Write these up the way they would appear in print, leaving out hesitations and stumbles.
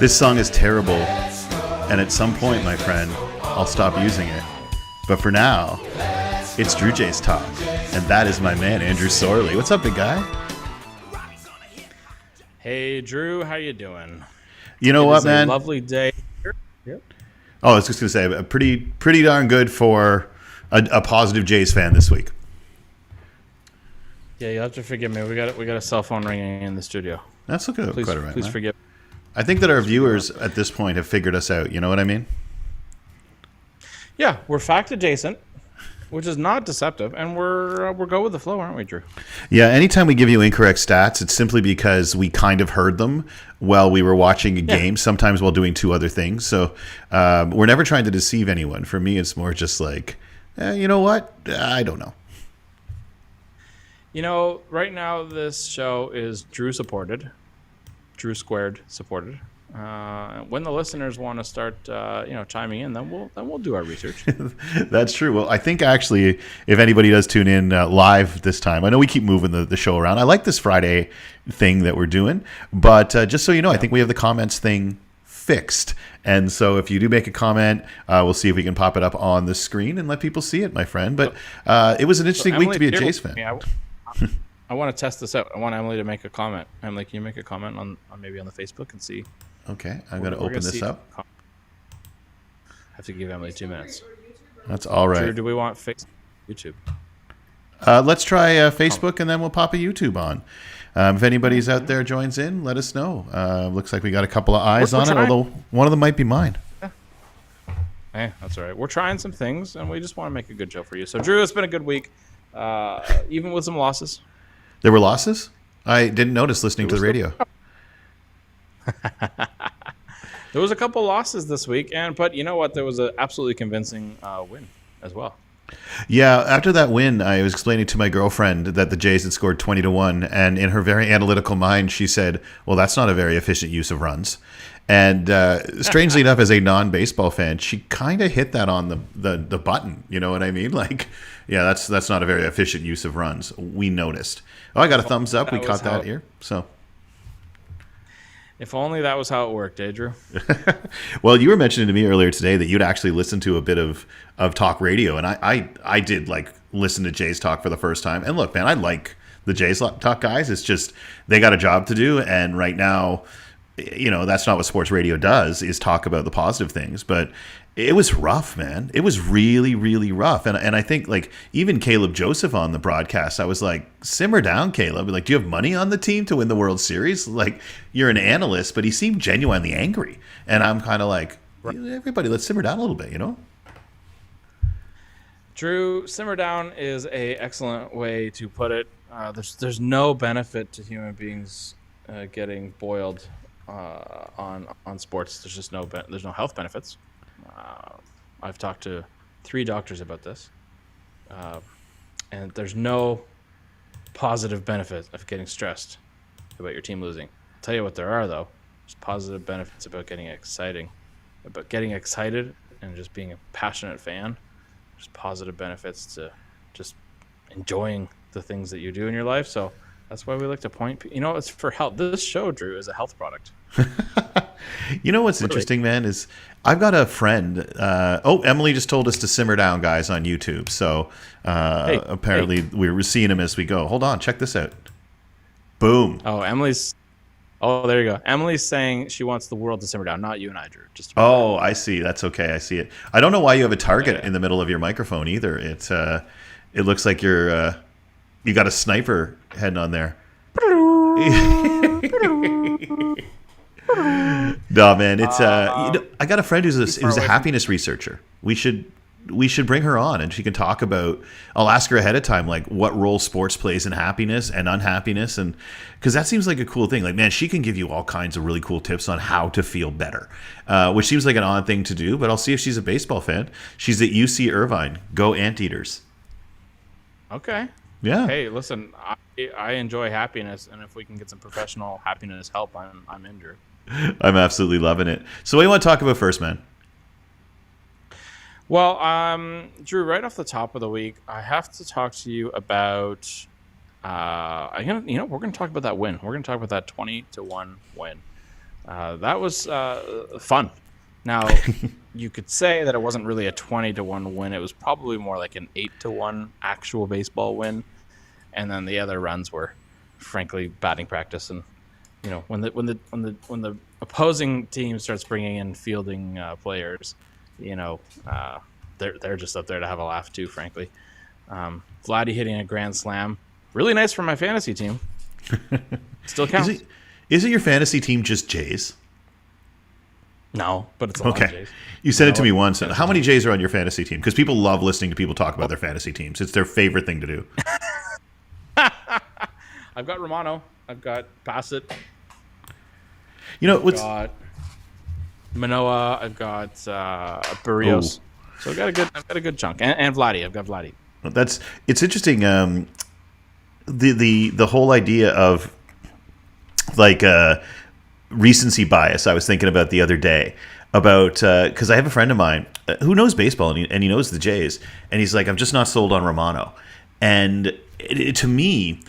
This song is terrible, and at some point, my friend, I'll stop using it. But for now, it's Drew J's Talk, and that is my man, Andrew Sorley. What's up, big guy? Hey, Drew, how you doing? You know what, man? A lovely day. Yep. Oh, I was just going to say, pretty darn good for a positive Jays fan this week. Yeah, you'll have to forgive me. We got a cell phone ringing in the studio. That's okay. Please, quite all right, please man. forgive. I think that our viewers at this point have figured us out. You know what I mean? Yeah, we're fact adjacent, which is not deceptive, and we're go with the flow, aren't we, Drew? Yeah. Anytime we give you incorrect stats, it's simply because we kind of heard them while we were watching a game. Sometimes while doing two other things. So we're never trying to deceive anyone. For me, it's more just like, you know what? I don't know. You know, right now this show is Drew supported, Drew squared supported. When the listeners want to start, chiming in, then we'll do our research. That's true. Well, I think actually, if anybody does tune in live this time, I know we keep moving the show around. I like this Friday thing that we're doing, but just so you know, I think we have the comments thing fixed. And so if you do make a comment, we'll see if we can pop it up on the screen and let people see it, my friend. But it was an interesting week to be a Jays fan. I want to test this out. I want Emily to make a comment. Emily, can you make a comment on maybe on the Facebook and see? Okay, I'm going to open this up. I have to give Emily 2 minutes. That's all right. Drew, do we want YouTube? Let's try Facebook, and then we'll pop a YouTube on. If anybody's out there joins in, let us know. Looks like we got a couple of eyes on it, although one of them might be mine. Hey, that's all right. We're trying some things, and we just want to make a good show for you. So, Drew, it's been a good week, even with some losses. There were losses? I didn't notice listening to the radio. There was a couple losses this week, but you know what? There was an absolutely convincing win as well. Yeah, after that win, I was explaining to my girlfriend that the Jays had scored 20-1, and in her very analytical mind, she said, well, that's not a very efficient use of runs. And strangely enough, as a non-baseball fan, she kind of hit that on the button. You know what I mean? Like, yeah, that's not a very efficient use of runs. We noticed. Oh, I got a thumbs up. We caught that here. So, if only that was how it worked, Drew. Well, you were mentioning to me earlier today that you'd actually listened to a bit of talk radio, and I did like listen to Jays Talk for the first time. And look, man, I like the Jays Talk guys. It's just they got a job to do, and right now, you know, that's not what sports radio does, is talk about the positive things. But it was rough, man. It was really, really rough. And I think, like, even Caleb Joseph on the broadcast, I was like, simmer down, Caleb. Like, do you have money on the team to win the World Series? Like, you're an analyst, but he seemed genuinely angry. And I'm kind of like, everybody, let's simmer down a little bit, you know? Drew, simmer down is a excellent way to put it. There's no benefit to human beings getting boiled on sports. There's just there's no health benefits. I've talked to 3 doctors about this, and there's no positive benefit of getting stressed about your team losing. I'll tell you what there are, though. There's positive benefits about getting excited and just being a passionate fan. There's positive benefits to just enjoying the things that you do in your life. So that's why we like to point. You know, it's for health. This show, Drew, is a health product. You know what's interesting, man, is I've got a friend. Emily just told us to simmer down, guys, on YouTube. So apparently we're seeing him as we go. Hold on, check this out. Boom. Oh, there you go. Emily's saying she wants the world to simmer down, not you and I, Drew. I see. That's okay. I see it. I don't know why you have a target in the middle of your microphone either. It looks like you got a sniper heading on there. No, man, it's I got a friend who's a happiness researcher. We should bring her on, and she can talk about. I'll ask her ahead of time, like, what role sports plays in happiness and unhappiness, and because that seems like a cool thing. Like, man, she can give you all kinds of really cool tips on how to feel better, which seems like an odd thing to do. But I'll see if she's a baseball fan. She's at UC Irvine. Go Anteaters. Okay. Yeah. Hey, listen, I enjoy happiness, and if we can get some professional happiness help, I'm in, Drew. I'm absolutely loving it. So what do you want to talk about first, man? Well, Drew, right off the top of the week, I have to talk to you about we're going to talk about that win. We're going to talk about that 20-1 win. That was fun. Now, you could say that it wasn't really a 20-1 win. It was probably more like an 8-1 actual baseball win, and then the other runs were, frankly, batting practice. And when the opposing team starts bringing in fielding players, they're just up there to have a laugh too. Frankly, Vladdy hitting a grand slam, really nice for my fantasy team. Still counts. Isn't your fantasy team just Jays? No, but it's a lot of Jays. You said it to me once. How many Jays are on your fantasy team? Because people love listening to people talk about their fantasy teams. It's their favorite thing to do. I've got Romano. I've got Bassett. I've got Manoa. I've got Barrios. So I've got a good chunk. And Vladdy. I've got Vladdy. It's interesting. The whole idea of like recency bias. I was thinking about the other day about because I have a friend of mine who knows baseball and he knows the Jays, and he's like, I'm just not sold on Romano. And to me,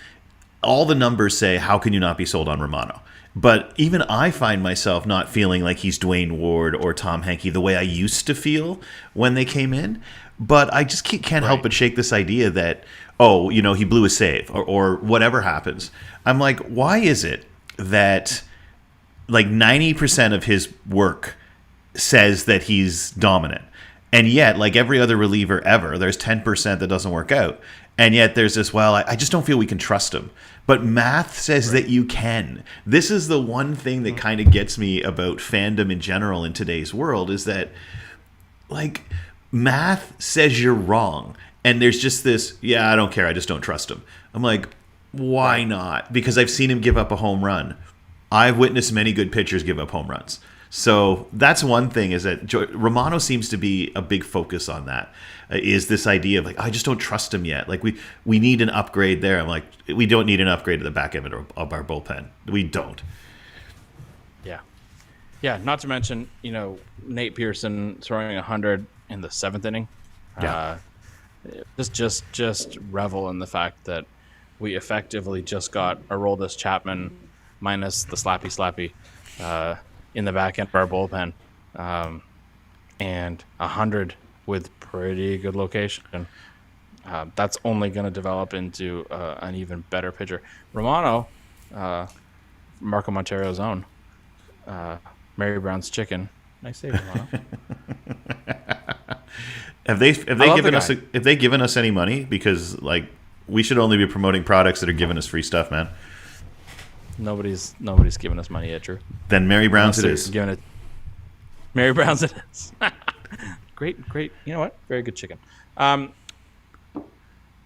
all the numbers say, how can you not be sold on Romano? But even I find myself not feeling like he's Dwayne Ward or Tom Henke the way I used to feel when they came in. But I just can't help but shake this idea that, he blew a save or whatever happens. I'm like, why is it that like 90% of his work says that he's dominant? And yet, like every other reliever ever, there's 10% that doesn't work out. And yet there's this, I just don't feel we can trust him. But math says that you can. This is the one thing that kind of gets me about fandom in general in today's world is that, like, math says you're wrong. And there's just this, I don't care, I just don't trust him. I'm like, why not? Because I've seen him give up a home run. I've witnessed many good pitchers give up home runs. So that's one thing, is that Romano seems to be a big focus on that, is this idea of like, I just don't trust him yet. Like we need an upgrade there. I'm like, we don't need an upgrade at the back end of our bullpen. We don't. Yeah. Yeah, not to mention, Nate Pearson throwing 100 in the 7th inning. Yeah. Just revel in the fact that we effectively just got Aroldis Chapman minus the slappy in the back end of our bullpen, and 100 with pretty good location. That's only going to develop into an even better pitcher. Romano, Marco Montero's own, Mary Brown's chicken. Nice save, Romano. Have they given us any money? Because like we should only be promoting products that are giving us free stuff, man. Nobody's giving us money yet, Drew. Then Mary Brown's it is. Mary Brown's it is. Great. You know what? Very good chicken.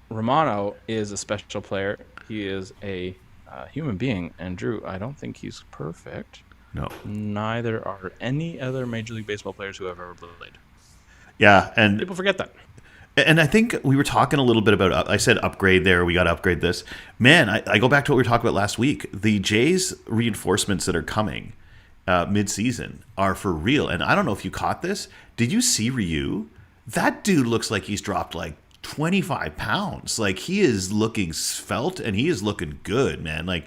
Romano is a special player. He is a human being. And Drew, I don't think he's perfect. No. Neither are any other Major League Baseball players who have ever played. Yeah, and people forget that. And I think we were talking a little bit about, I said upgrade there, we got to upgrade this. Man, I go back to what we were talking about last week. The Jays reinforcements that are coming mid-season are for real. And I don't know if you caught this. Did you see Ryu? That dude looks like he's dropped like 25 pounds. Like he is looking svelte and he is looking good, man. Like,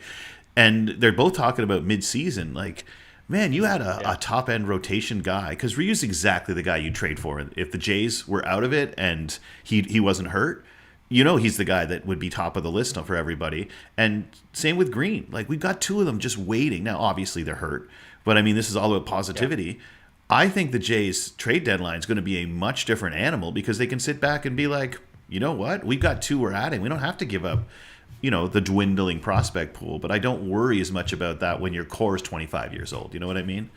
and they're both talking about mid-season. Like, man, you had a top-end rotation guy, because Ryu's exactly the guy you'd trade for. If the Jays were out of it and he wasn't hurt, he's the guy that would be top of the list for everybody. And same with Green. Like, we've got two of them just waiting. Now, obviously, they're hurt. But, I mean, this is all about positivity. Yeah. I think the Jays' trade deadline is going to be a much different animal, because they can sit back and be like, you know what? We've got two we're adding. We don't have to give up the dwindling prospect pool, but I don't worry as much about that when your core is 25 years old. You know what I mean?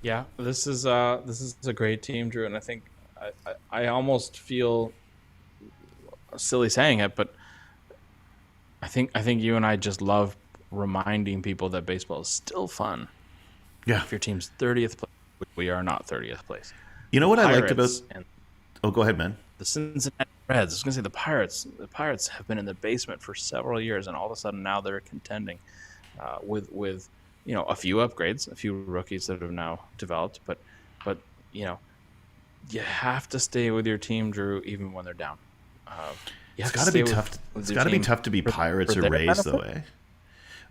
Yeah, this is a great team, Drew, and I think I almost feel silly saying it, but I think you and I just love reminding people that baseball is still fun. Yeah. If your team's 30th place, we are not 30th place. You know what I liked about? Go ahead, man. The Cincinnati Reds. I was going to say the Pirates. The Pirates have been in the basement for several years, and all of a sudden now they're contending with a few upgrades, a few rookies that have now developed. But you have to stay with your team, Drew, even when they're down. It's got to be tough. It's got to be tough to be Pirates or Rays, though.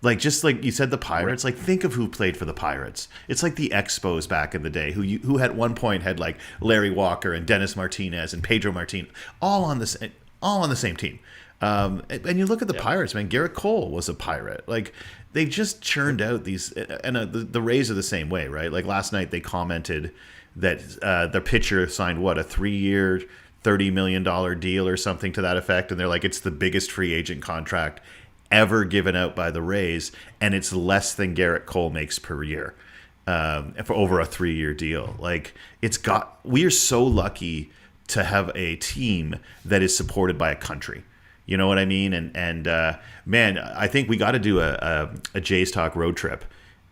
Like, just like you said, the Pirates. Like, think of who played for the Pirates. It's like the Expos back in the day, who at one point had like Larry Walker and Dennis Martinez and Pedro Martin all on the same team. And you look at the Pirates, man. Garrett Cole was a Pirate. Like, they just churned out these, and the Rays are the same way, right? Like last night they commented that the pitcher signed a 3-year, $30 million deal or something to that effect, and they're like, it's the biggest free agent contract ever given out by the Rays, and it's less than Garrett Cole makes per year for over a 3-year deal. Like, we are so lucky to have a team that is supported by a country. You know what I mean? And man, I think we got to do a Jays Talk road trip.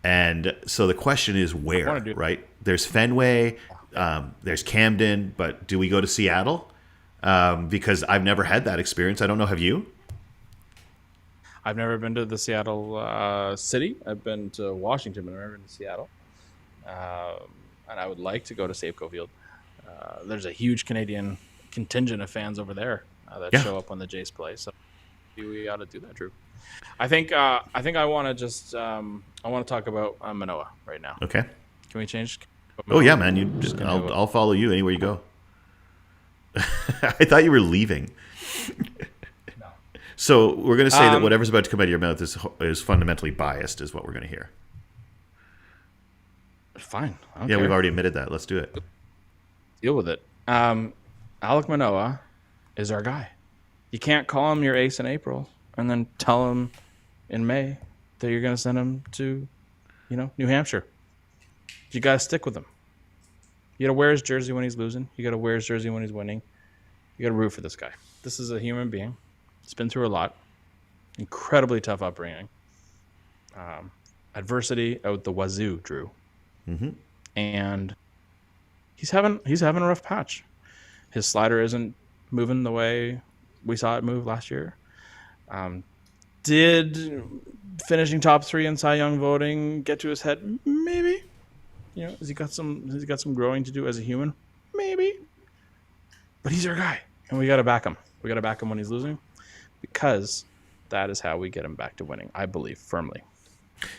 And so the question is where, right? There's Fenway, there's Camden, but do we go to Seattle? Because I've never had that experience. I don't know. Have you? I've never been to the Seattle city. I've been to Washington, but I've never been to Seattle. And I would like to go to Safeco Field. There's a huge Canadian contingent of fans over there that show up when the Jays play. So we ought to do that, Drew. I think I want to just I want to talk about Manoah right now. Okay. Can we change? Oh yeah, man. I'll follow you anywhere you go. I thought you were leaving. So we're going to say that whatever's about to come out of your mouth is fundamentally biased, is what we're going to hear. Fine. Yeah, we've already admitted that. Let's do it. Deal with it. Alek Manoah is our guy. You can't call him your ace in April and then tell him in May that you're going to send him to, New Hampshire. You got to stick with him. You got to wear his jersey when he's losing. You got to wear his jersey when he's winning. You got to root for this guy. This is a human being. He's been through a lot. Incredibly tough upbringing. Adversity out the wazoo, Drew. Mm-hmm. And he's having a rough patch. His slider isn't moving the way we saw it move last year. Did finishing top 3 in Cy Young voting get to his head? Maybe. Has he got some growing to do as a human? Maybe. But he's our guy, and we got to back him. We got to back him when he's losing, because that is how we get him back to winning, I believe, firmly.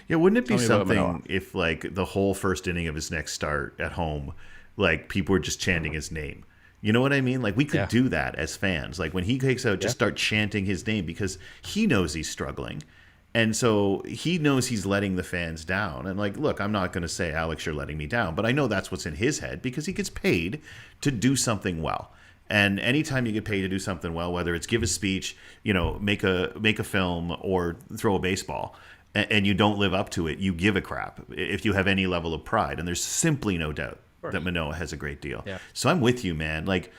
Yeah, wouldn't it be something if, like, the whole first inning of his next start at home, like, people were just chanting his name? You know what I mean? Like, we could do that as fans. Like, when he takes out, just start chanting his name, because he knows he's struggling. And so he knows he's letting the fans down. And, like, look, I'm not going to say, Alex, you're letting me down, but I know that's what's in his head, because he gets paid to do something well. And anytime you get paid to do something well, whether it's give a speech, make a film, or throw a baseball, and you don't live up to it, you give a crap if you have any level of pride. And there's simply no doubt that Manoah has a great deal. Yeah. So I'm with you, man. Like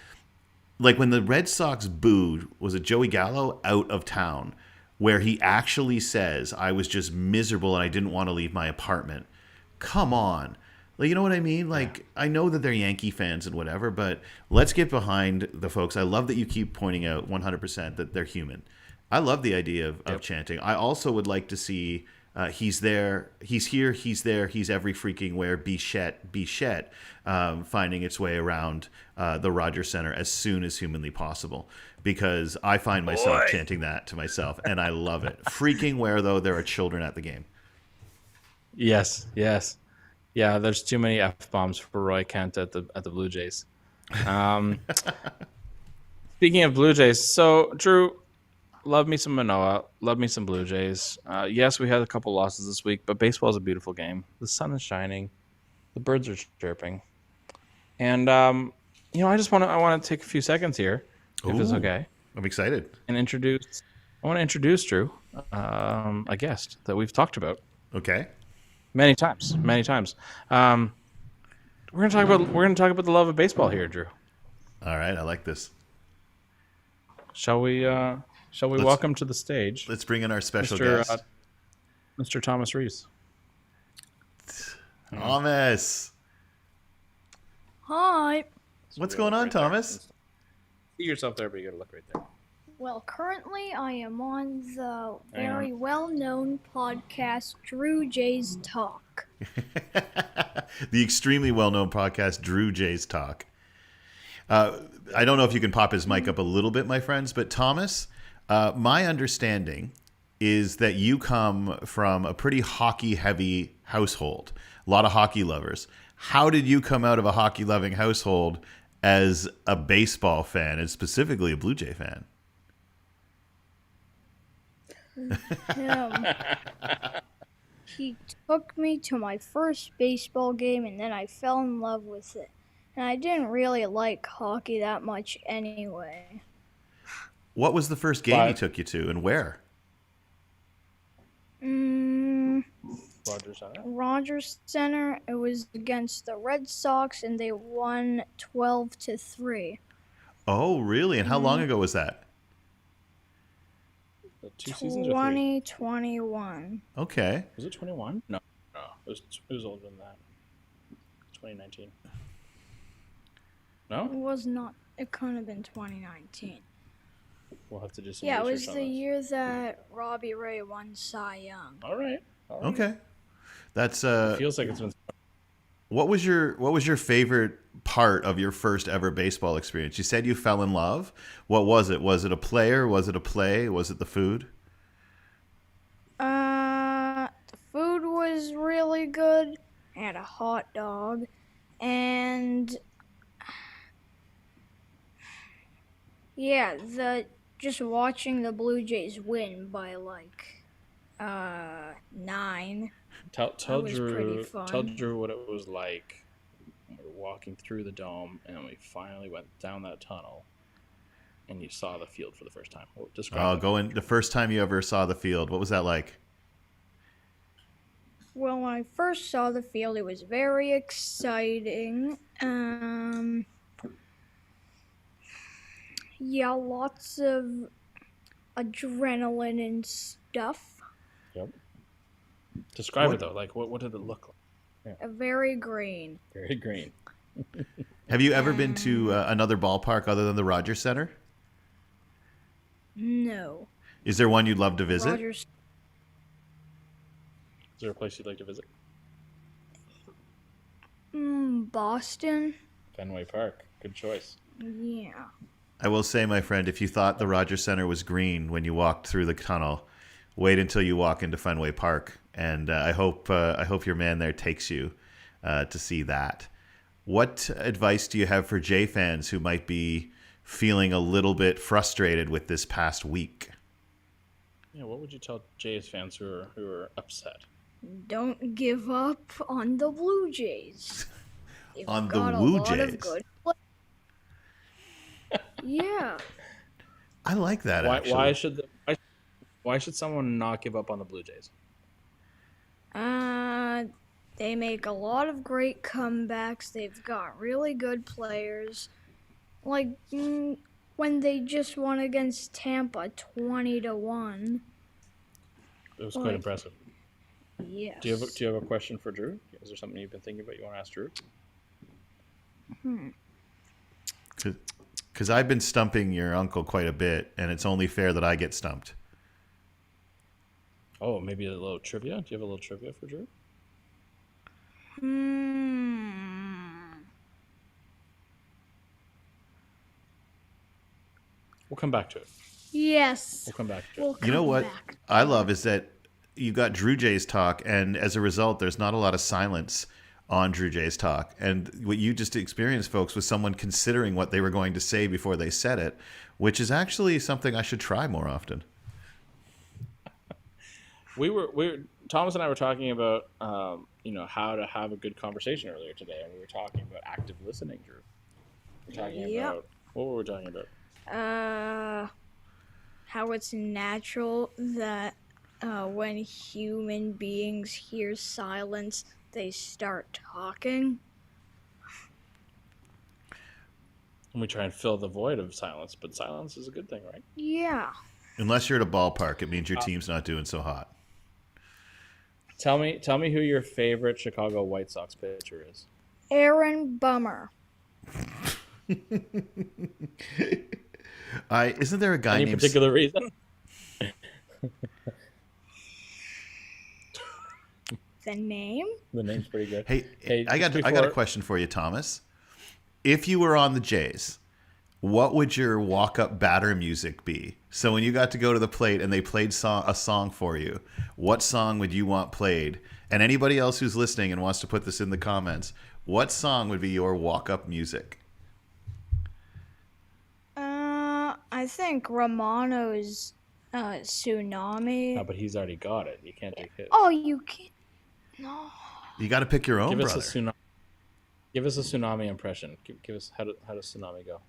when the Red Sox booed, was it Joey Gallo out of town, where he actually says, I was just miserable and I didn't want to leave my apartment. Come on. Like, you know what I mean? Like, I know that they're Yankee fans and whatever, but let's get behind the folks. I love that you keep pointing out 100% that they're human. I love the idea of chanting. I also would like to see he's there, he's here, he's there, he's every freaking where, Bichette, finding its way around the Rogers Center as soon as humanly possible, because I find myself chanting that to myself, and I love it. Freaking where, though, there are children at the game. Yes. Yeah, there's too many F-bombs for Roy Kent at the Blue Jays. Speaking of Blue Jays, so Drew, love me some Manoah, love me some Blue Jays. Yes, we had a couple losses this week, but baseball is a beautiful game. The sun is shining, the birds are chirping, and I want to take a few seconds here, if it's okay. I'm excited. And I want to introduce Drew, a guest that we've talked about. Okay. Many times. We're gonna talk about the love of baseball here, Drew. All right, I like this. Shall we welcome to the stage? Let's bring in our special guest, Mr. Thomas Reese. Thomas. Hi. What's going on, Thomas? See yourself there, but you gotta look right there. Well, currently I am on the very well-known podcast Drew Jay's Talk. The extremely well-known podcast Drew Jay's Talk. I don't know if you can pop his mic up a little bit, my friends, but Thomas, my understanding is that you come from a pretty hockey-heavy household, a lot of hockey lovers. How did you come out of a hockey-loving household as a baseball fan, and specifically a Blue Jay fan? Him. He took me to my first baseball game, and then I fell in love with it. And I didn't really like hockey that much anyway. What was the first game he took you to, and where? Rogers Center. Rogers Center. It was against the Red Sox, and they won 12-3. Oh, really? And how long ago was that? 2 seasons or 3? 2021. Okay. Was it 21? No, it was older than that. 2019. No? It was not. It couldn't have been 2019. We'll have to do some Yeah, it research was on the this. year that Robbie Ray won Cy Young. All right. Okay. That's It feels like it's been. What was your favorite part of your first ever baseball experience? You said you fell in love. What was it? Was it a player? Was it a play? Was it the food? The food was really good. I had a hot dog, and yeah, just watching the Blue Jays win by like 9. Tell was pretty Drew. fun. Tell Drew what it was like when we were walking through the dome, and we finally went down that tunnel, and you saw the field for the first time. Describe it. The first time you ever saw the field. What was that like? Well, when I first saw the field, it was very exciting. Yeah, lots of adrenaline and stuff. Yep. Describe it though. Like, what did it look like? Very green. Very green. Have you ever been to another ballpark other than the Rogers Center? No. Is there one you'd love to visit? Rogers. Is there a place you'd like to visit? Boston. Fenway Park. Good choice. Yeah. I will say, my friend, if you thought the Rogers Center was green when you walked through the tunnel, wait until you walk into Fenway Park, and I hope your man there takes you to see that. What advice do you have for Jay fans who might be feeling a little bit frustrated with this past week? Yeah, what would you tell Jays fans who are upset? Don't give up on the Blue Jays. They've On the got a Woo lot Jays. of good Yeah. I like that, actually. Why should someone not give up on the Blue Jays? They make a lot of great comebacks. They've got really good players. Like when they just won against Tampa 20-1. It was quite impressive. Yes. Do you have a question for Drew? Is there something you've been thinking about you want to ask Drew? Because I've been stumping your uncle quite a bit, and it's only fair that I get stumped. Oh, maybe a little trivia? Do you have a little trivia for Drew? We'll come back to it. Yes. We'll come back to it. We'll You know come what back. I love is that you got Drew Jay's talk, and as a result, there's not a lot of silence on Drew Jay's talk. And what you just experienced, folks, was someone considering what they were going to say before they said it, which is actually something I should try more often. Thomas and I were talking about how to have a good conversation earlier today, and we were talking about active listening, Drew. What were we talking about? How it's natural that when human beings hear silence, they start talking. And we try and fill the void of silence, but silence is a good thing, right? Yeah. Unless you're at a ballpark, it means your team's not doing so hot. Tell me who your favorite Chicago White Sox pitcher is. Aaron Bummer. Isn't there a guy Any named particular reason? The name? The name's pretty good. Hey, I got a question for you, Thomas. If you were on the Jays, what would your walk-up batter music be? So when you got to go to the plate and they played a song for you, what song would you want played? And anybody else who's listening and wants to put this in the comments, what song would be your walk-up music? I think Romano's Tsunami. No, but he's already got it. You can't take it. Oh, you can't. No. You got to pick your own, Give us brother. a tsunami. Give us a tsunami impression. Give us how does tsunami go?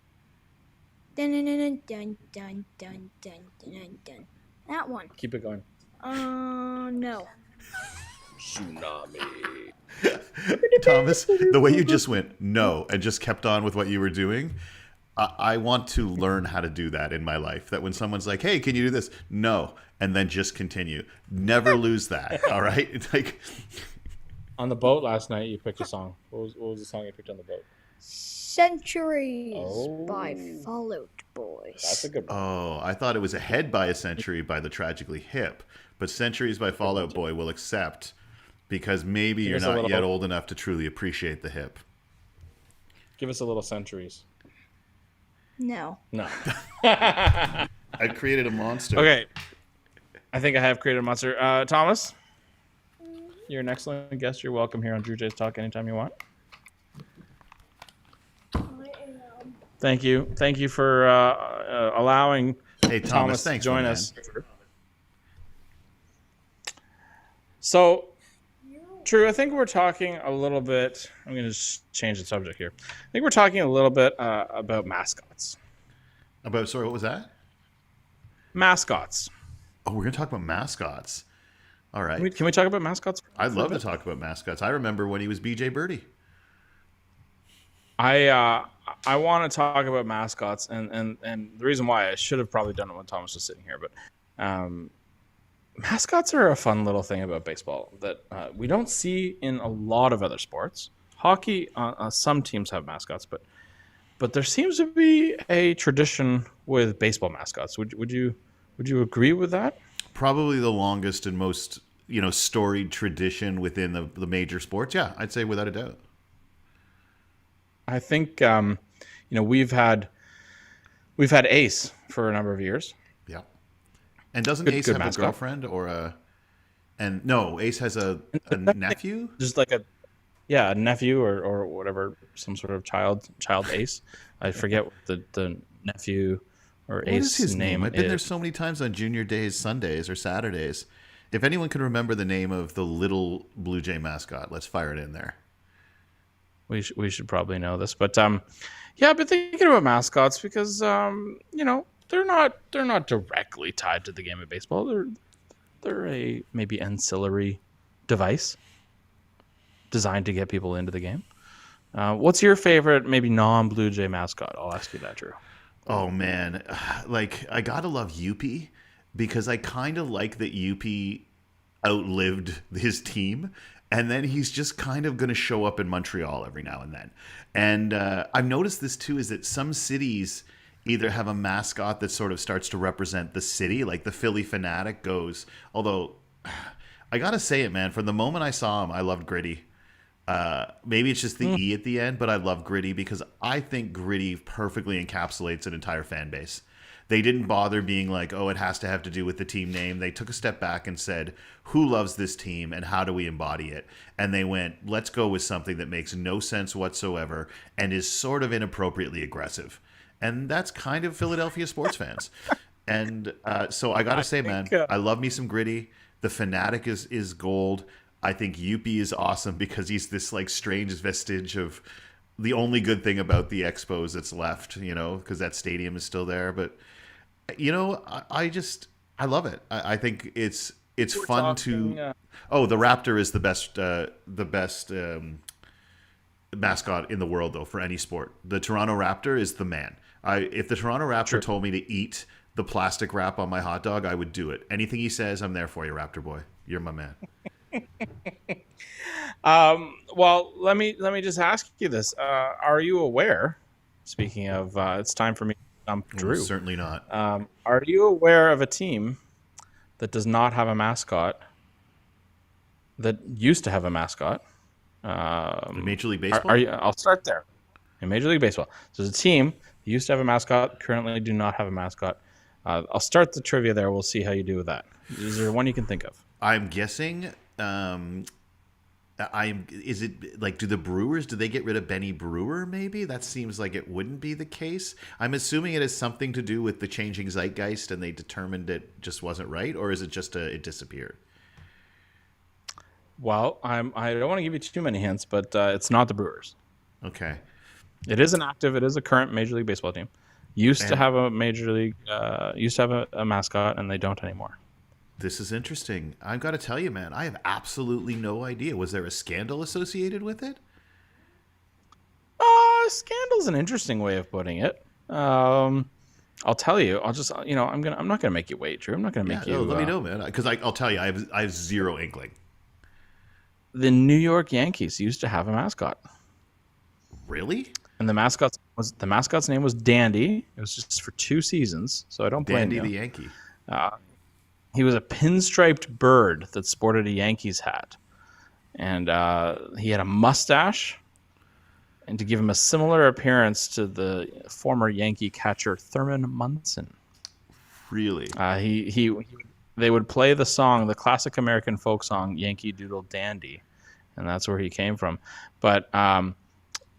Dun, dun, dun, dun, dun, dun, dun, dun, dun. That one. Keep it going. No. Tsunami. Thomas, the way you just went no and just kept on with what you were doing, I want to learn how to do that in my life. That when someone's like, "Hey, can you do this?" No, and then just continue. Never lose that. All right, it's like On the boat last night, you picked a song. What was the song you picked on the boat? Centuries Oh. by Fall Out Boys. That's a good one. oh, I thought it was Ahead by a Century by the Tragically Hip, but Centuries by Fall Out Boy will accept because maybe you're us a not little- yet old enough to truly appreciate the hip. Give us a little centuries. No. No. I created a monster. Okay. I think I have created a monster. Thomas, you're an excellent guest. You're welcome here on Drew J's Talk anytime you want. Thank you. Thank you for allowing Hey, Thomas, to thanks, join my us. man. So, Drew, I think we're talking a little bit. I'm going to just change the subject here. I think we're talking a little bit about mascots. Sorry, what was that? Mascots. Oh, we're gonna talk about mascots. All right. Can we talk about mascots? I'd love to talk about mascots. I remember when he was BJ Birdie. I want to talk about mascots, and the reason why I should have probably done it when Thomas was sitting here, but mascots are a fun little thing about baseball that we don't see in a lot of other sports. Hockey, some teams have mascots, but there seems to be a tradition with baseball mascots. Would you agree with that? Probably the longest and most storied tradition within the major sports. Yeah, I'd say without a doubt. I think we've had Ace for a number of years. Yeah. And doesn't Good- Ace good have mascot. a girlfriend or a? And no, Ace has a nephew. Just like a nephew or whatever, some sort of child Ace. I forget what the nephew or What Ace is his name? I've been there is. so many times on Junior Days, Sundays, or Saturdays. If anyone can remember the name of the little Blue Jay mascot, let's fire it in there. We should probably know this, but I've been thinking about mascots because they're not directly tied to the game of baseball. They're a maybe ancillary device designed to get people into the game. What's your favorite maybe non-Blue Jay mascot? I'll ask you that, Drew. Oh man, like I gotta love Yuppie because I kind of like that Yuppie outlived his team, and then he's just kind of going to show up in Montreal every now and then. And I've noticed this too, is that some cities either have a mascot that sort of starts to represent the city, like the Philly Fanatic goes. Although I gotta say it, man, from the moment I saw him, I loved Gritty. Maybe it's just the E at the end, but I love Gritty because I think Gritty perfectly encapsulates an entire fan base. They didn't bother being like, oh, it has to have to do with the team name. They took a step back and said, who loves this team and how do we embody it? And they went, let's go with something that makes no sense whatsoever and is sort of inappropriately aggressive. And that's kind of Philadelphia sports fans. And so I got to say, man, I love me some Gritty. The Fanatic is gold. I think Yuppie is awesome because he's this like strange vestige of the only good thing about the Expos that's left, because that stadium is still there. But I love it. I think it's fun to. Oh, the Raptor is the best mascot in the world though for any sport. The Toronto Raptor is the man. If the Toronto Raptor told me to eat the plastic wrap on my hot dog, I would do it. Anything he says, I'm there for you, Raptor boy. You're my man. Well, let me just ask you this: are you aware? Speaking of, it's time for me to dump Drew. Certainly not. Are you aware of a team that does not have a mascot? That used to have a mascot. Major League Baseball. I'll start there. In Major League Baseball, so there's a team He used to have a mascot. Currently, do not have a mascot. I'll start the trivia there. We'll see how you do with that. Is there one you can think of? I'm guessing. Is it like, do the Brewers, do they get rid of Benny Brewer? Maybe that seems like it wouldn't be the case. I'm assuming it has something to do with the changing zeitgeist, and they determined it just wasn't right, or is it just it disappeared? Well, I don't want to give you too many hints, but it's not the Brewers. Okay. It is it is a current Major League Baseball team. Used to have a mascot, and they don't anymore. This is interesting. I've got to tell you, man, I have absolutely no idea. Was there a scandal associated with it? Scandal's an interesting way of putting it. I'll tell you. I'll just, I'm not gonna make you wait, Drew. I'm not gonna make you. Let me know, man, because I'll tell you, I have zero inkling. The New York Yankees used to have a mascot. Really? And the mascot's name was Dandy. It was just for 2 seasons, so I don't blame you. Dandy the Yankee. He was a pinstriped bird that sported a Yankees hat, and he had a mustache. And to give him a similar appearance to the former Yankee catcher Thurman Munson. Really? They would play the classic American folk song Yankee Doodle Dandy, and that's where he came from. But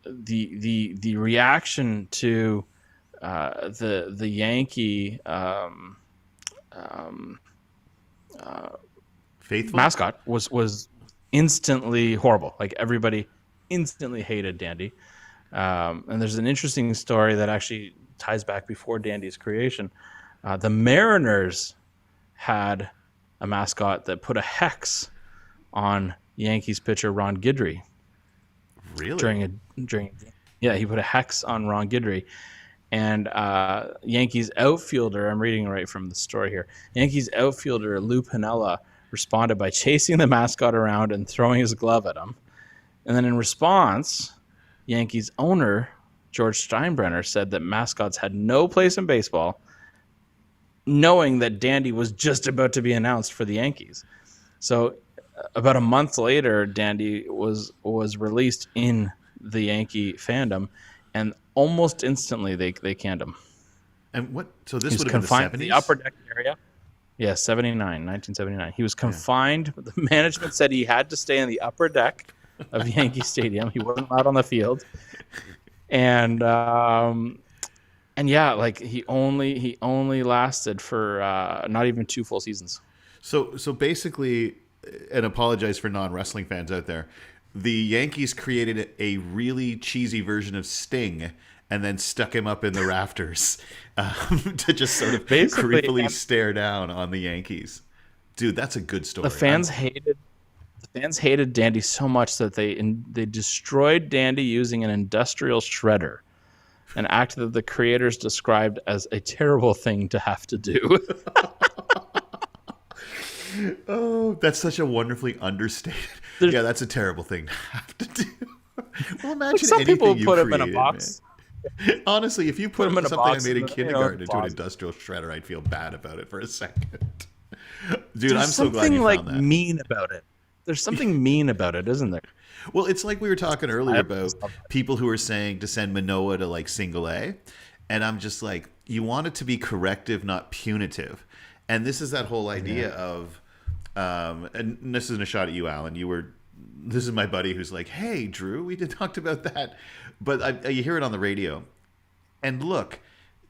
the reaction to the Yankee Faithful mascot was instantly horrible. Like, everybody instantly hated Dandy. And there's an interesting story that actually ties back before Dandy's creation. The Mariners had a mascot that put a hex on Yankees pitcher Ron Guidry. Really? He put a hex on Ron Guidry. And Yankees outfielder, I'm reading right from the story here, Yankees outfielder Lou Piniella responded by chasing the mascot around and throwing his glove at him. And then in response, Yankees owner George Steinbrenner said that mascots had no place in baseball, knowing that Dandy was just about to be announced for the Yankees. So about a month later, Dandy was released in the Yankee fandom, and almost instantly they canned him. And what? So this would have been the confined 70s? to the upper deck area. Yeah, 1979. He was confined. The management said he had to stay in the upper deck of Yankee Stadium. He wasn't allowed on the field. And yeah, like he only lasted for not even 2 full seasons. So basically, and apologize for non-wrestling fans out there, the Yankees created a really cheesy version of Sting and then stuck him up in the rafters to just sort of Basically, creepily stare down on the Yankees. Dude, that's a good story. The fans hated Dandy so much that they destroyed Dandy using an industrial shredder, an act that the creators described as a terrible thing to have to do. Oh, that's such a wonderfully understated. Yeah, that's a terrible thing to have to do. Well, imagine some anything people you put created, him in a box. Man. Honestly, if you put him in a something box I made in and, kindergarten into an box. industrial shredder, I'd feel bad about it for a second. Dude, There's I'm so glad you like found that. mean about it. There's something mean about it, isn't there? Well, it's like we were talking earlier about people who are saying to send Manoa to like single A. And I'm just like, you want it to be corrective, not punitive. And this is that whole idea of, and this isn't a shot at you, Alan. This is my buddy who's like, hey, Drew, we talked about that. But you hear it on the radio. And look,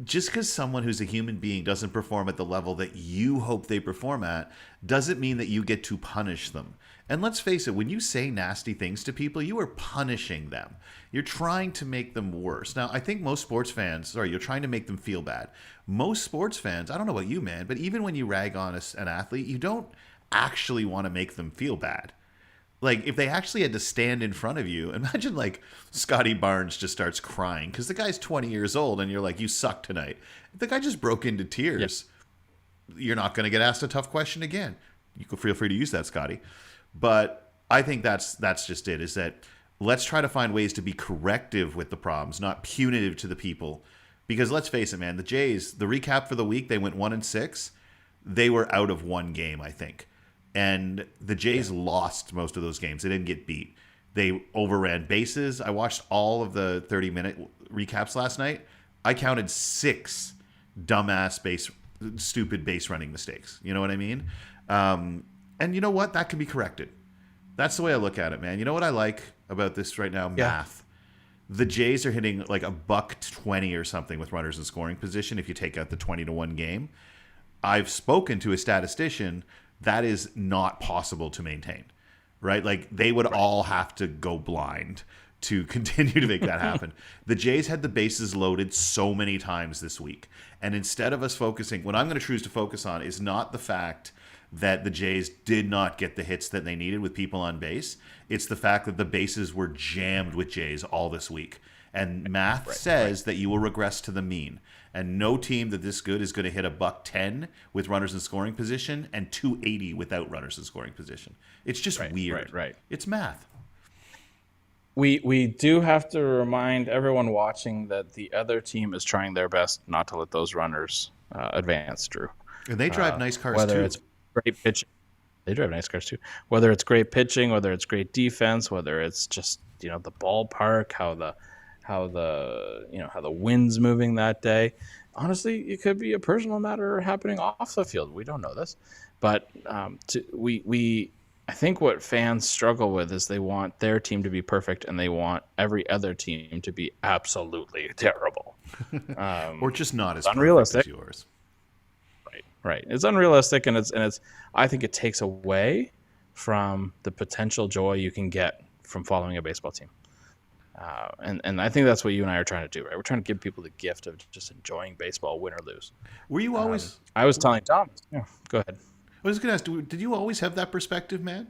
just because someone who's a human being doesn't perform at the level that you hope they perform at doesn't mean that you get to punish them. And let's face it, when you say nasty things to people, you are punishing them. You're trying to make them worse. Now, I think most sports fans, you're trying to make them feel bad. Most sports fans, I don't know about you, man, but even when you rag on an athlete, you don't actually want to make them feel bad. Like, if they actually had to stand in front of you, imagine, like, Scotty Barnes just starts crying because the guy's 20 years old and you're like, you suck tonight. If the guy just broke into tears, you're not going to get asked a tough question again. You can feel free to use that, Scotty. But I think that's just it, is that let's try to find ways to be corrective with the problems, not punitive to the people. Because let's face it, man, the Jays, the recap for the week, they went 1-6. They were out of one game, I think. And the Jays lost most of those games. They didn't get beat. They overran bases. I watched all of the 30-minute recaps last night. I counted 6 dumbass stupid base running mistakes. You know what I mean? And you know what? That can be corrected. That's the way I look at it, man. You know what I like about this right now? Yeah. Math. The Jays are hitting like $1.20 or something with runners in scoring position if you take out the 20-1 game. I've spoken to a statistician. That is not possible to maintain, right? Like they would all have to go blind to continue to make that happen. The Jays had the bases loaded so many times this week. And instead of us focusing, what I'm going to choose to focus on is not the fact that the Jays did not get the hits that they needed with people on base. It's the fact that the bases were jammed with Jays all this week. And math says that you will regress to the mean. And no team that this good is going to hit $1.10 with runners in scoring position and $2.80 without runners in scoring position. It's just weird. Right. It's math. We do have to remind everyone watching that the other team is trying their best not to let those runners advance, Drew. And they drive nice cars whether too. It's great pitching. They drive nice cars too. Whether it's great pitching, whether it's great defense, whether it's just the ballpark, how the wind's moving that day. Honestly, it could be a personal matter happening off the field. We don't know this, but I think what fans struggle with is they want their team to be perfect and they want every other team to be absolutely terrible, or just not as unrealistic perfect as yours. Right. It's unrealistic, and it's. I think it takes away from the potential joy you can get from following a baseball team. And I think that's what you and I are trying to do, right? We're trying to give people the gift of just enjoying baseball, win or lose. Were you always? I was telling Tom. Yeah, go ahead. I was going to ask, did you always have that perspective, man?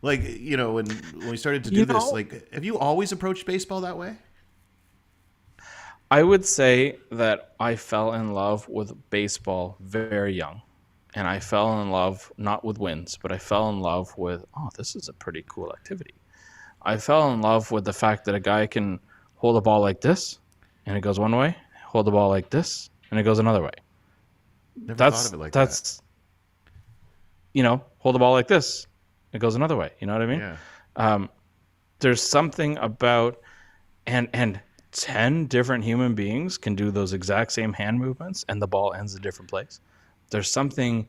Like, when we started to do this, like, have you always approached baseball that way? I would say that I fell in love with baseball very young. And I fell in love, not with wins, but I fell in love with, this is a pretty cool activity. I fell in love with the fact that a guy can hold a ball like this, and it goes one way, hold the ball like this, and it goes another way. Never thought of it like that. Hold the ball like this, it goes another way. You know what I mean? Yeah. There's something about, and 10 different human beings can do those exact same hand movements, and the ball ends a different place. There's something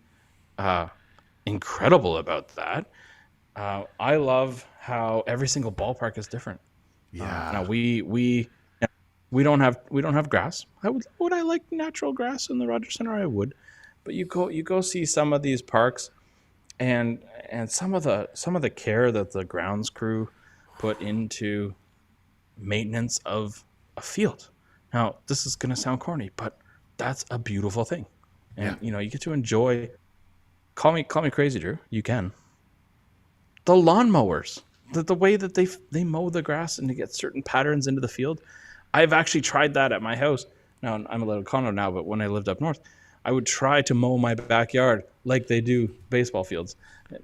incredible about that. I love how every single ballpark is different. Yeah. Now we don't have grass. Would I like natural grass in the Rogers Center? I would, but you go see some of these parks, and some of the care that the grounds crew put into maintenance of a field. Now this is gonna sound corny, but that's a beautiful thing, and you get to enjoy. Call me crazy, Drew. You can. The lawnmowers, the way that they mow the grass and to get certain patterns into the field. I've actually tried that at my house. Now, I'm a little condo now, but when I lived up north, I would try to mow my backyard like they do baseball fields.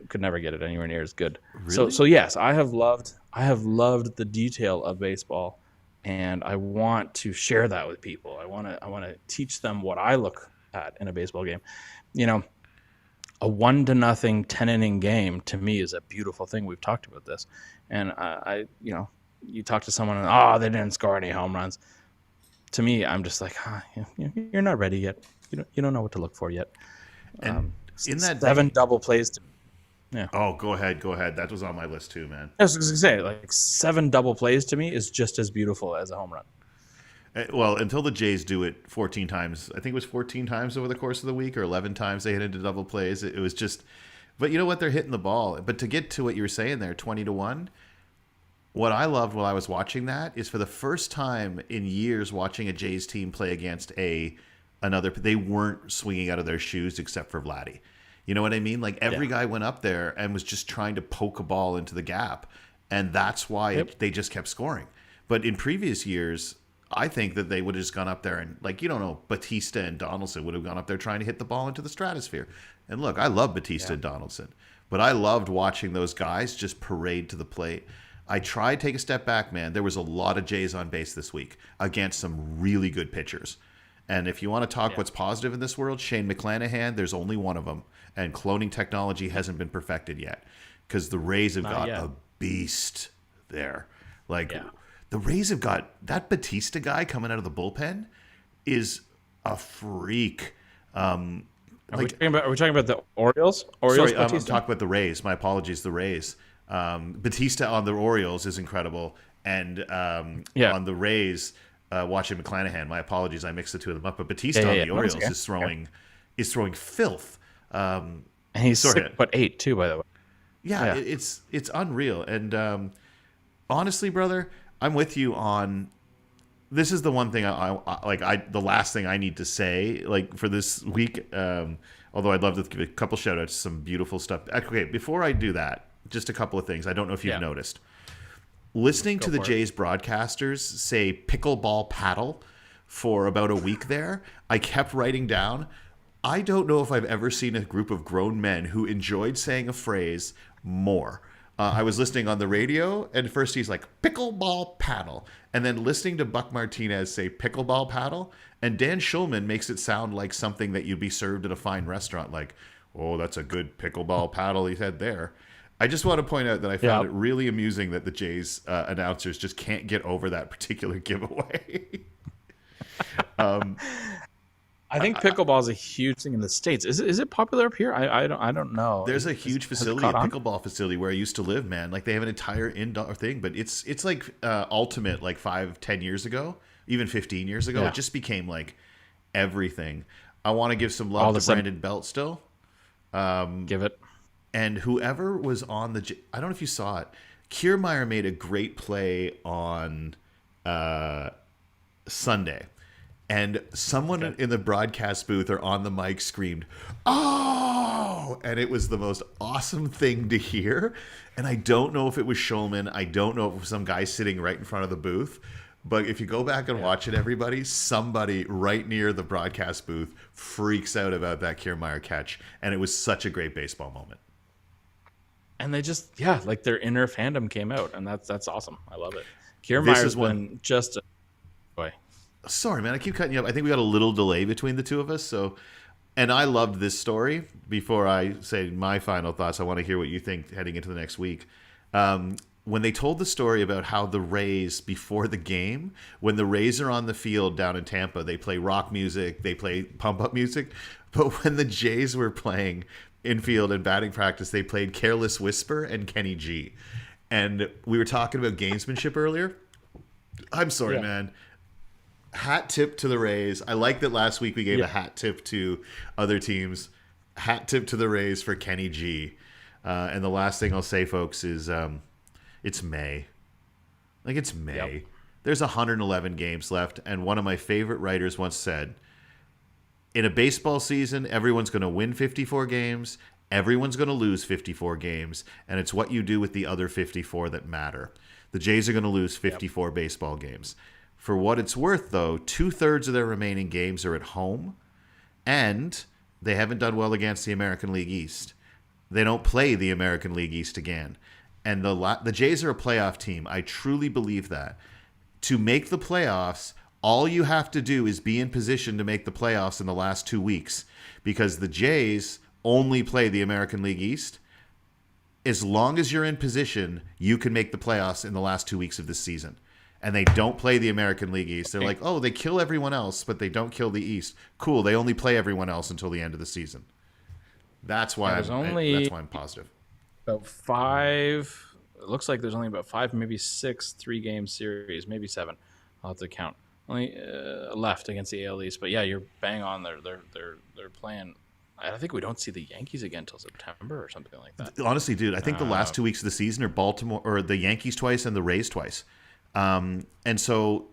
Could never get it anywhere near as good. Really? So yes, I have loved the detail of baseball, and I want to share that with people. I want to teach them what I look at in a baseball game. A 1-0 10-inning game to me is a beautiful thing. We've talked about this, and you talk to someone and they didn't score any home runs. To me, I'm just like, you're not ready yet. You don't know what to look for yet. And in that 7 double plays. Yeah. Oh, go ahead. That was on my list too, man. I was going to say, like 7 double plays to me is just as beautiful as a home run. Well, until the Jays do it 14 times. I think it was 14 times over the course of the week, or 11 times they hit into double plays. It was just, but you know what? They're hitting the ball. But to get to what you were saying there, 20-1. What I loved while I was watching that is for the first time in years watching a Jays team play against another. They weren't swinging out of their shoes except for Vladdy. You know what I mean? Like every guy went up there and was just trying to poke a ball into the gap, and that's why they just kept scoring. But in previous years, I think that they would have just gone up there and, Batista and Donaldson would have gone up there trying to hit the ball into the stratosphere. And look, I love Batista and Donaldson, but I loved watching those guys just parade to the plate. I tried to take a step back, man. There was a lot of Jays on base this week against some really good pitchers. And if you want to talk what's positive in this world, Shane McClanahan, there's only one of them. And cloning technology hasn't been perfected yet, because the Rays have got a beast there. The Rays have got that Batista guy coming out of the bullpen. is a freak. Are we talking about the Orioles? Sorry, I'm Batista? talking about the Rays. My apologies, the Rays. Batista on the Orioles is incredible, and on the Rays, watching McClanahan. My apologies, I mixed the two of them up. But Batista on the Orioles is throwing filth. And he's 6'8" too, by the way. Yeah, it's unreal. And honestly, brother, I'm with you on. This is the one thing the last thing I need to say like for this week. Although I'd love to give a couple shout outs to some beautiful stuff. Okay, before I do that, just a couple of things. I don't know if you've noticed. Listening to the Jays broadcasters say pickleball paddle for about a week there, I kept writing down. I don't know if I've ever seen a group of grown men who enjoyed saying a phrase more. I was listening on the radio, and first he's like, pickleball paddle. And then listening to Buck Martinez say pickleball paddle, and Dan Schulman makes it sound like something that you'd be served at a fine restaurant, like, oh, that's a good pickleball paddle he said there. I just want to point out that I found it really amusing that the Jays announcers just can't get over that particular giveaway. I think pickleball is a huge thing in the States. Is it popular up here? I don't know. There's a huge facility, a pickleball facility where I used to live, man. Like they have an entire indoor thing, but it's like ultimate like 5-10 years ago, even 15 years ago. It just became like everything. I want to give some love to Brandon Belt still. Give it. And whoever was on I don't know if you saw it. Kiermaier made a great play on Sunday. And someone in the broadcast booth or on the mic screamed, "Oh!" And it was the most awesome thing to hear. And I don't know if it was Schulman. I don't know if it was some guy sitting right in front of the booth. But if you go back and watch it, everybody, somebody right near the broadcast booth freaks out about that Kiermaier catch. And it was such a great baseball moment. And they just, like their inner fandom came out. And that's awesome. I love it. Kiermaier's been just a boy. Sorry, man. I keep cutting you up. I think we got a little delay between the two of us. So, and I loved this story. Before I say my final thoughts, I want to hear what you think heading into the next week. When they told the story about how the Rays, before the game, when the Rays are on the field down in Tampa, they play rock music, they play pump-up music. But when the Jays were playing infield and batting practice, they played Careless Whisper and Kenny G. And we were talking about gamesmanship earlier. I'm sorry, man. Hat tip to the Rays. I like that last week we gave a hat tip to other teams. Hat tip to the Rays for Kenny G. And the last thing I'll say, folks, is it's May. Like, it's May. Yep. There's 111 games left. And one of my favorite writers once said, in a baseball season, everyone's going to win 54 games. Everyone's going to lose 54 games. And it's what you do with the other 54 that matter. The Jays are going to lose 54 baseball games. For what it's worth, though, 2/3 of their remaining games are at home, and they haven't done well against the American League East. They don't play the American League East again. And the Jays are a playoff team. I truly believe that. To make the playoffs, all you have to do is be in position to make the playoffs in the last 2 weeks, because the Jays only play the American League East. As long as you're in position, you can make the playoffs in the last 2 weeks of this season. And they don't play the American League East. They're like, oh, they kill everyone else, but they don't kill the East. Cool. They only play everyone else until the end of the season. That's why I'm positive. About 5. It looks like there's only about 5, maybe 6 3-game series, maybe 7. I'll have to count. Only left against the AL East. But yeah, you're bang on. They're playing. I think we don't see the Yankees again until September or something like that. Honestly, dude, I think the last 2 weeks of the season are Baltimore or the Yankees twice and the Rays twice. And so,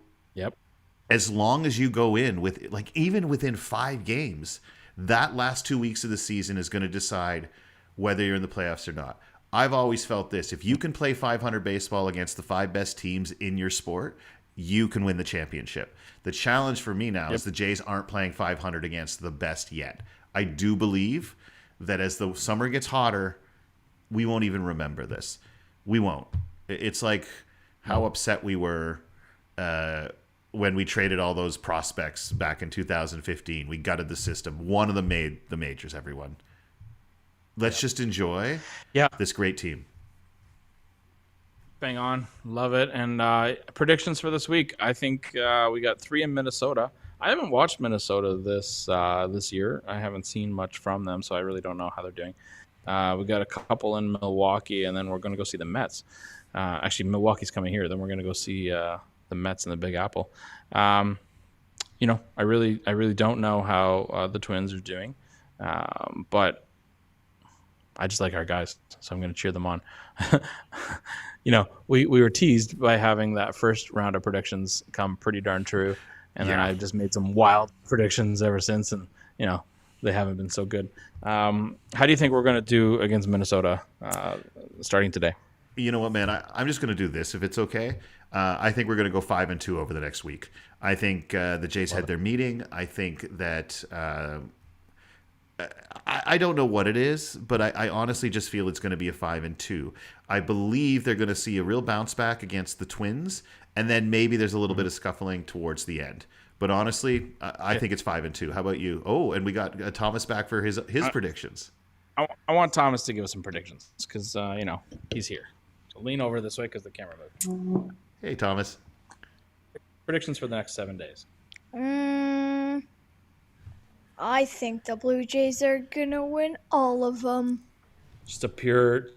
as long as you go in with, like, even within 5 games, that last 2 weeks of the season is going to decide whether you're in the playoffs or not. I've always felt this: if you can play 500 baseball against the 5 best teams in your sport, you can win the championship. The challenge for me now is the Jays aren't playing 500 against the best yet. I do believe that as the summer gets hotter, we won't even remember this. We won't. It's like how upset we were when we traded all those prospects back in 2015. We gutted the system. One of them made the majors, everyone. Let's just enjoy this great team. Bang on. Love it. And predictions for this week. I think we got 3 in Minnesota. I haven't watched Minnesota this year. I haven't seen much from them, so I really don't know how they're doing. We got a couple in Milwaukee, and then we're going to go see the Mets. Actually, Milwaukee's coming here. Then we're going to go see the Mets in the Big Apple. I really don't know how the Twins are doing, but I just like our guys, so I'm going to cheer them on. We were teased by having that first round of predictions come pretty darn true, and then I've just made some wild predictions ever since, and they haven't been so good. How do you think we're going to do against Minnesota starting today? You know what, man? I'm just going to do this if it's okay. I think we're going to go 5-2 over the next week. I think the Jays had their meeting. I think that I don't know what it is, but I honestly just feel it's going to be a 5-2. I believe they're going to see a real bounce back against the Twins, and then maybe there's a little bit of scuffling towards the end. But honestly, I think it's 5-2. How about you? Oh, and we got Thomas back for his predictions. I want Thomas to give us some predictions because he's here. So lean over this way because the camera moved. Hey, Thomas. Predictions for the next 7 days. I think the Blue Jays are gonna win all of them. Just a pure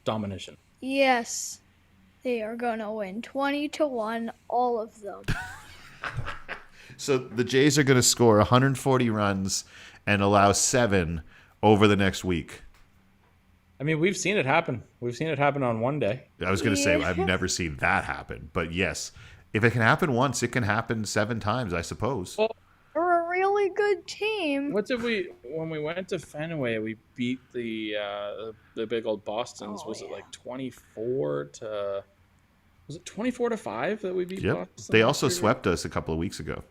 domination. Yes, they are gonna win 20-1, all of them. So the Jays are going to score 140 runs and allow 7 over the next week. I mean, we've seen it happen. We've seen it happen on one day. I was going to say I've never seen that happen, but yes, if it can happen once, it can happen 7 times, I suppose. Well, we're a really good team. When we went to Fenway, we beat the big old Bostons. Was it like 24-5 that we beat Boston? They also swept us a couple of weeks ago.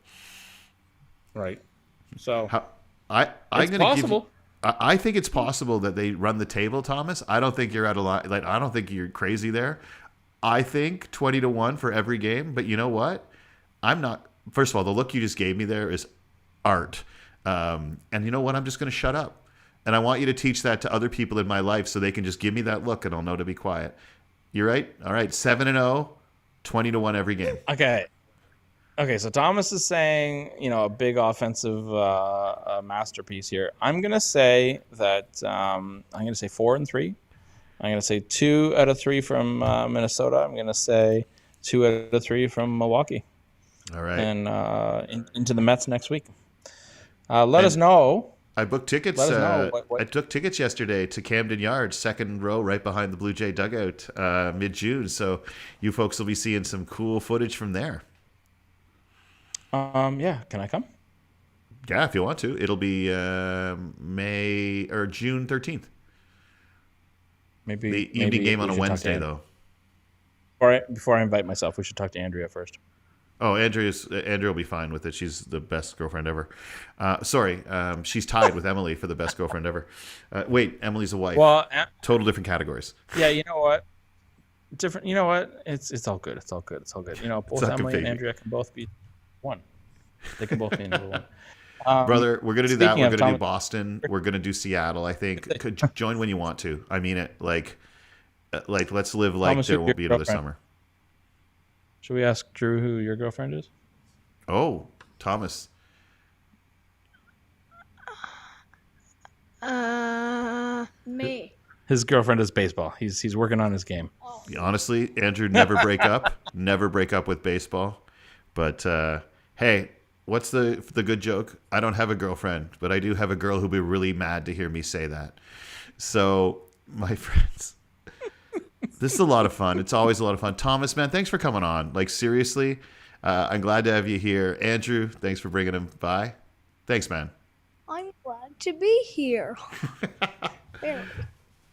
Right. So it's possible. I think it's possible that they run the table, Thomas. I don't think you're out of line. Like, I don't think you're crazy there. I think 20-1 for every game. But you know what? I'm not. First of all, the look you just gave me there is art. And you know what? I'm just going to shut up. And I want you to teach that to other people in my life so they can just give me that look and I'll know to be quiet. You're right. All right. 7-0, 20-1 every game. Okay, so Thomas is saying, a big offensive masterpiece here. I'm going to say that I'm going to say 4-3. I'm going to say 2 out of 3 from Minnesota. I'm going to say 2 out of 3 from Milwaukee. All right. And into the Mets next week. Let us know. I booked tickets. Let us know I took tickets yesterday to Camden Yards, second row right behind the Blue Jay dugout, mid-June. So you folks will be seeing some cool footage from there. Can I come? Yeah, if you want to. It'll be May or June 13th. Maybe the evening game on a Wednesday, though. Before I invite myself, we should talk to Andrea first. Oh, Andrea will be fine with it. She's the best girlfriend ever. She's tied with Emily for the best girlfriend ever. Wait, Emily's a wife. Well, total different categories. Yeah, you know what? Different. You know what? It's all good. It's all good. Both Emily and Andrea can both be one. They can both be number one. Brother, we're gonna do that. We're gonna do Boston. We're gonna do Seattle. I think. Join when you want to. I mean it. Like let's live like Thomas, there won't be another summer. Should we ask Drew who your girlfriend is? Oh, Thomas. Me. His girlfriend is baseball. He's working on his game. Oh. Honestly, Andrew, never break up. Never break up with baseball. But hey, what's the good joke? I don't have a girlfriend, but I do have a girl who'll be really mad to hear me say that. So, my friends, this is a lot of fun. It's always a lot of fun. Thomas, man, thanks for coming on. Like, seriously, I'm glad to have you here. Andrew, thanks for bringing him by. Thanks, man. I'm glad to be here.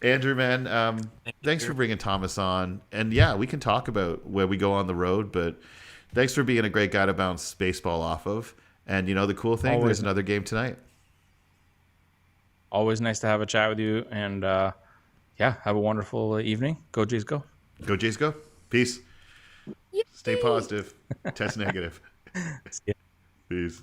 Andrew, man, thanks for bringing Thomas on. And yeah, we can talk about where we go on the road, but thanks for being a great guy to bounce baseball off of. And the cool thing, there's another game tonight. Always nice to have a chat with you. And have a wonderful evening. Go Jays, go. Go Jays, go. Peace. Yippee. Stay positive. Test negative. Peace.